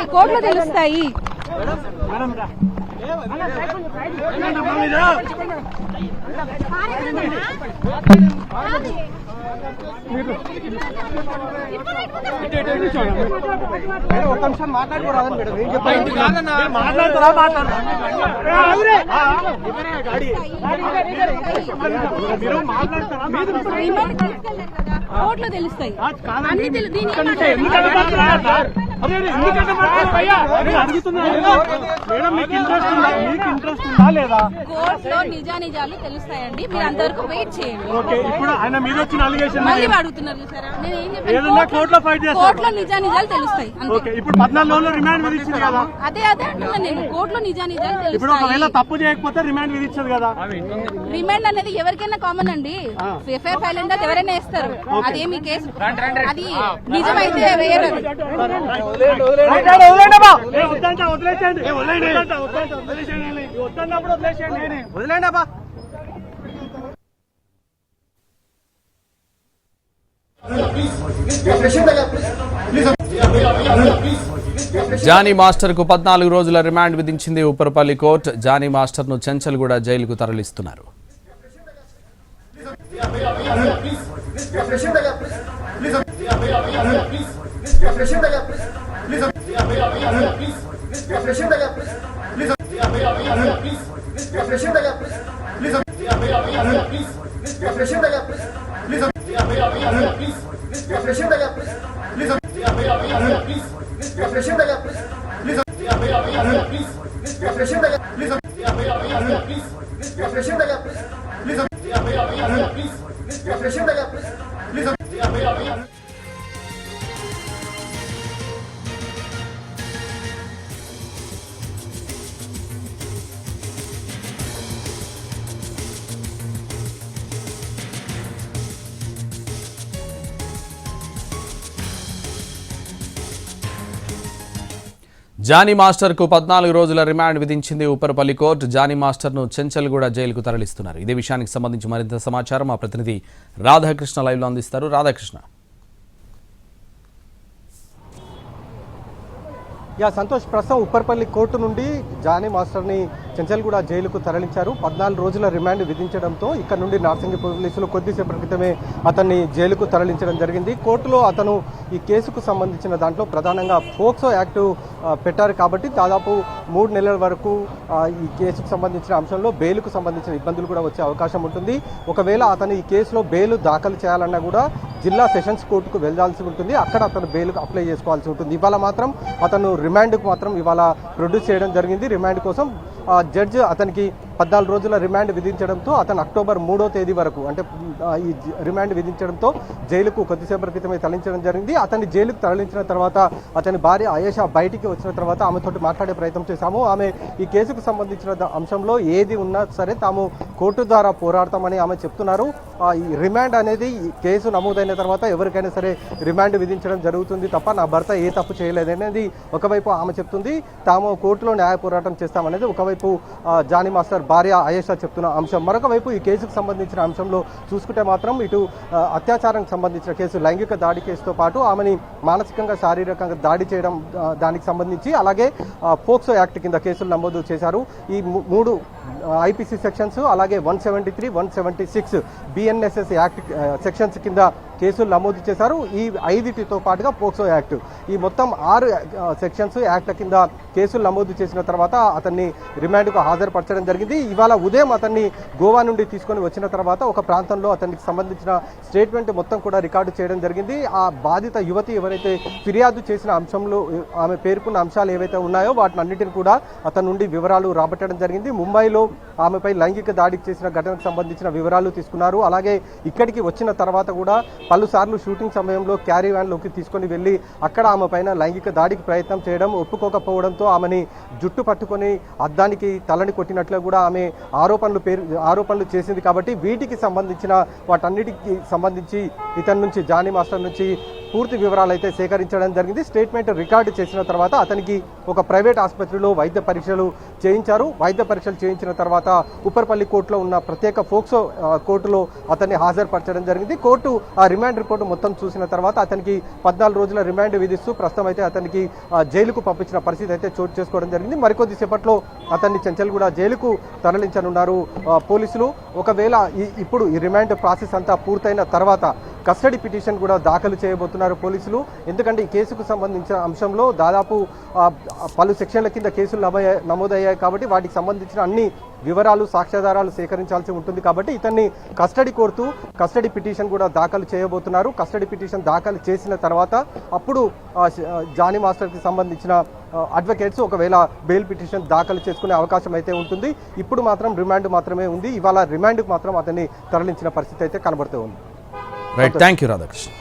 కోర్టులో తెలుస్తాయి. ఒక నిమిషం మాట్లాడుకోరాదని మేడం ఏం చెప్పాలి కోర్టులో తెలుస్తాయి. కోర్టులో నిజానిజాలు తెలుస్తాయండి. మీరు అంతవరకు వెయిట్ చేయండి. మళ్ళీ అడుగుతున్నారు చూసారా, నేను ఏం చెప్పాను, కోర్టులో నిజానిజాలు తెలుస్తాయి. ఇప్పుడు 14 రోజులు రిమాండ్ విధించింది కదా, అదే అంటున్నాను నేను. కోర్టులో నిజానిజాలు ఇప్పుడు ఒకవేళ తప్పు చేయకపోతే రిమాండ్ విధించదు కదా. రిమాండ్ అనేది ఎవరికైనా కామన్ అండి. ఎఫ్ఐఆర్ ఫైల్ అంటే ఎవరైనా వేస్తారు. అదేమి కేసు అది నిజమైతే వేయరు. జానీ మాస్టర్ కు 14 రోజుల రిమాండ్ విధించింది ఉపరపల్లి కోర్టు. జానీ మాస్టర్ ను చెంచల్గూడ జైలుకు తరలిస్తున్నారు. జానీ మాస్టర్ కు 14 రోజుల రిమాండ్ విధించింది ఉపరపల్లి కోర్టు. జానీ మాస్టర్ ను చెంచల్గూడ జైలుకు తరలిస్తున్నారు. ఇదే విషయానికి సంబంధించి మరింత సమాచారం మా ప్రతినిధి రాధాకృష్ణ లైవ్ లో అందిస్తారు. రాధాకృష్ణ. సంతోష్, ప్రస్తుతం ఉప్పర్పల్లి కోర్టు నుండి జానీ మాస్టర్ని చెంచల్గూడ జైలుకు తరలించారు. 14 రోజుల రిమాండ్ విధించడంతో ఇక్కడ నుండి నార్సింగి పోలీసులు కొద్దిసేపటి క్రితమే అతన్ని జైలుకు తరలించడం జరిగింది. కోర్టులో అతను ఈ కేసుకు సంబంధించిన దాంట్లో ప్రధానంగా పోక్సో యాక్టు పెట్టారు కాబట్టి దాదాపు 3 నెలల వరకు ఈ కేసుకు సంబంధించిన అంశంలో బెయిల్కు సంబంధించిన ఇబ్బందులు కూడా వచ్చే అవకాశం ఉంటుంది. ఒకవేళ అతను ఈ కేసులో బెయిల్ దాఖలు చేయాలన్నా కూడా జిల్లా సెషన్స్ కోర్టుకు వెళ్లాల్సి ఉంటుంది. అక్కడ అతను బెయిల్కు అప్లై చేసుకోవాల్సి ఉంటుంది. ఇవాళ మాత్రం అతను రిమాండ్కు మాత్రం ఇవాళ ప్రొడ్యూస్ చేయడం జరిగింది. రిమాండ్ కోసం జడ్జి అతనికి 14 రోజుల రిమాండ్ విధించడంతో అతను అక్టోబర్ 3వ తేదీ వరకు అంటే ఈ రిమాండ్ విధించడంతో జైలుకు కొద్దిసేపటి క్రితమే తరలించడం జరిగింది. అతన్ని జైలుకు తరలించిన తర్వాత అతని భార్య ఆయేషా బయటికి వచ్చిన తర్వాత ఆమెతోటి మాట్లాడే ప్రయత్నం చేశాము. ఆమె ఈ కేసుకు సంబంధించిన అంశంలో ఏది ఉన్నా సరే తాము కోర్టు ద్వారా పోరాడతామని ఆమె చెప్తున్నారు. ఈ రిమాండ్ అనేది కేసు నమోదైన తర్వాత ఎవరికైనా సరే రిమాండ్ విధించడం జరుగుతుంది తప్ప నా భర్త ఏ తప్పు చేయలేదనేది ఒకవైపు ఆమె చెప్తుంది. తాము కోర్టులో న్యాయ పోరాటం చేస్తామనేది ఒకవైపు జానీ మాస్టర్ భార్య ఆయేషా చెప్తున్న అంశం. మరొక వైపు ఈ కేసుకు సంబంధించిన అంశంలో చూసుకుంటే మాత్రం ఇటు అత్యాచారానికి సంబంధించిన కేసు, లైంగిక దాడి కేసుతో పాటు ఆమెని మానసికంగా శారీరకంగా దాడి చేయడం దానికి సంబంధించి అలాగే పోక్సో యాక్ట్ కింద కేసులు నమోదు చేశారు. ఈ 3 ఐపీసీ సెక్షన్స్ అలాగే 173, 176 బిఎన్ఎస్ఎస్ యాక్ట్ సెక్షన్స్ కింద కేసులు నమోదు చేశారు. ఈ 5టితో పాటుగా పోక్సో యాక్ట్ ఈ మొత్తం 6 సెక్షన్స్ యాక్ట్ల కింద కేసులు నమోదు చేసిన తర్వాత అతన్ని రిమాండ్కు హాజరుపరచడం జరిగింది. ఇవాళ ఉదయం అతన్ని గోవా నుండి తీసుకొని వచ్చిన తర్వాత ఒక ప్రాంతంలో అతనికి సంబంధించిన స్టేట్మెంట్ మొత్తం కూడా రికార్డు చేయడం జరిగింది. ఆ బాధిత యువతి ఎవరైతే ఫిర్యాదు చేసిన అంశంలో ఆమె పేర్కొన్న అంశాలు ఏవైతే ఉన్నాయో వాటిని అన్నిటిని కూడా అతని నుండి వివరాలు రాబట్టడం జరిగింది. ముంబైలో ఆమెపై లైంగిక దాడికి చేసిన ఘటనకు సంబంధించిన వివరాలు తీసుకున్నారు. అలాగే ఇక్కడికి వచ్చిన తర్వాత కూడా పలుసార్లు షూటింగ్ సమయంలో క్యారీ వ్యాన్లోకి తీసుకొని వెళ్ళి అక్కడ ఆమె పైన లైంగిక దాడికి ప్రయత్నం చేయడం, ఒప్పుకోకపోవడంతో ఆమెని జుట్టు పట్టుకొని అద్దానికి తలని కొట్టినట్లు కూడా ఆమె ఆరోపణలు చేసింది. కాబట్టి వీటికి సంబంధించిన వాటన్నిటికి సంబంధించి ఇతని నుంచి జానీ మాస్టర్ నుంచి పూర్తి వివరాలు అయితే సేకరించడం జరిగింది. స్టేట్మెంట్ రికార్డు చేసిన తర్వాత అతనికి ఒక ప్రైవేట్ ఆసుపత్రిలో వైద్య పరీక్షలు చేయించారు. వైద్య పరీక్షలు చేయించిన తర్వాత ఉప్పర్పల్లి కోర్టులో ఉన్న ప్రత్యేక ఫోక్సో కోర్టులో అతన్ని హాజరుపరచడం జరిగింది. కోర్టు ఆ రిమాండ్ రిపోర్టు మొత్తం చూసిన తర్వాత అతనికి 14 రోజుల రిమాండ్ విధిస్తూ ప్రస్తుతం అయితే అతనికి జైలుకు పంపించిన పరిస్థితి అయితే చోటు చేసుకోవడం జరిగింది. మరికొద్ది సేపట్లో అతన్ని చెంచల్గూడ జైలుకు తరలించనున్నారు పోలీసులు. ఒకవేళ ఇప్పుడు ఈ రిమాండ్ ప్రాసెస్ అంతా పూర్తయిన తర్వాత కస్టడీ పిటిషన్ కూడా దాఖలు చేయబోతున్నారు పోలీసులు. ఎందుకంటే ఈ కేసుకు సంబంధించిన అంశంలో దాదాపు పలు సెక్షన్ల కింద కేసులు నమోదయ్యాయి కాబట్టి వాటికి సంబంధించిన అన్ని వివరాలు సాక్ష్యాధారాలు సేకరించాల్సి ఉంటుంది కాబట్టి ఇతన్ని కస్టడీ కోరుతూ కస్టడీ పిటిషన్ కూడా దాఖలు చేయబోతున్నారు. కస్టడీ పిటిషన్ దాఖలు చేసిన తర్వాత అప్పుడు జానీ మాస్టర్కి సంబంధించిన అడ్వకేట్స్ ఒకవేళ బెయిల్ పిటిషన్ దాఖలు చేసుకునే అవకాశం అయితే ఉంటుంది. ఇప్పుడు మాత్రం రిమాండ్ మాత్రమే ఉంది. ఇవాళ రిమాండ్కు మాత్రం అతన్ని తరలించిన పరిస్థితి అయితే కనబడుతూ ఉంది. Right, thank you Radhakrishna.